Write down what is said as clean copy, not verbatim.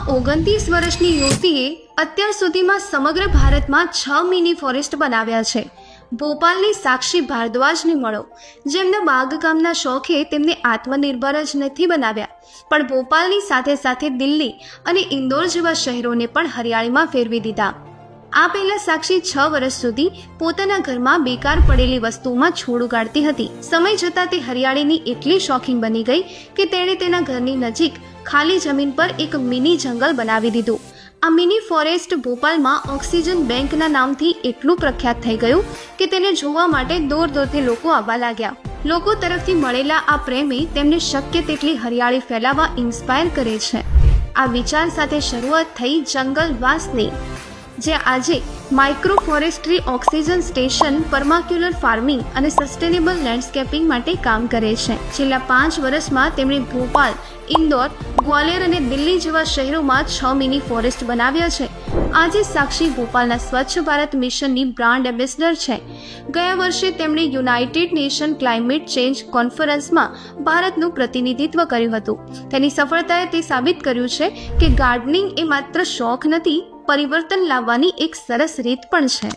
ભોપાલમાં 29 વર્ષની યુવતીએ અત્યાર સુધીમાં સમગ્ર ભારતમાં 6 મિની ફોરેસ્ટ બનાવ્યા છે. ભોપાલની સાક્ષી ભારદ્વાજને મળો, જેમને બાગકામના શોખે તેમને આત્મનિર્ભર જ નથી બનાવ્યા, પણ ભોપાલની સાથે સાથે દિલ્હી અને ઇન્દોર જેવા શહેરોને પણ હરિયાળીમાં ફેરવી દીધા. આ પહેલા સાક્ષી 6 વર્ષ સુધી પોતાના ઘરમાં બેકાર પડેલી વસ્તુઓમાં છોડ ઉગાડતી હતી. સમય જતાં તે હરિયાળીની એટલી શોખીન બની ગઈ કે તેણે તેના ઘરની નજીક ખાલી જમીન પર એક મિની જંગલ બનાવી દીધું. આ મિની ફોરેસ્ટ ભોપાલમાં ઓક્સિજન બેંકના નામથી એટલું પ્રખ્યાત થઈ ગયું કે તેને જોવા માટે દૂર દૂરથી લોકો આવવા લાગ્યા. લોકો તરફથી મળેલા આ પ્રેમે તેમને શક્ય તેટલી હરિયાળી ફેલાવવા ઇન્સ્પાયર કરે છે. આ વિચાર સાથે શરૂઆત થઈ જંગલવાસની, જે આજે micro forestry, oxygen station, permaculture farming અને સસ્ટેનેબલ લેન્ડસ્કેપિંગ માટે કામ કરે છે. છેલ્લા 5 વર્ષમાં તેમણે ભોપાલ, ઇન્દોર, ગ્વાલિયર અને દિલ્હી જેવા શહેરોમાં 6 મિની ફોરેસ્ટ બનાવ્યા છે. આજે સાક્ષી ભોપાલના સ્વચ્છ ભારત મિશનની બ્રાન્ડ એમ્બેસેડર છે. ગયા વર્ષે તેમણે યુનાઇટેડ નેશન ક્લાઇમેટ ચેન્જ કોન્ફરન્સમાં ભારતનું પ્રતિનિધિત્વ કર્યું હતું. તેની સફળતાએ તે સાબિત કર્યું છે કે ગાર્ડનિંગ એ માત્ર શોખ નથી, પરિવર્તન લાવવાની એક સરસ રીત પણ છે.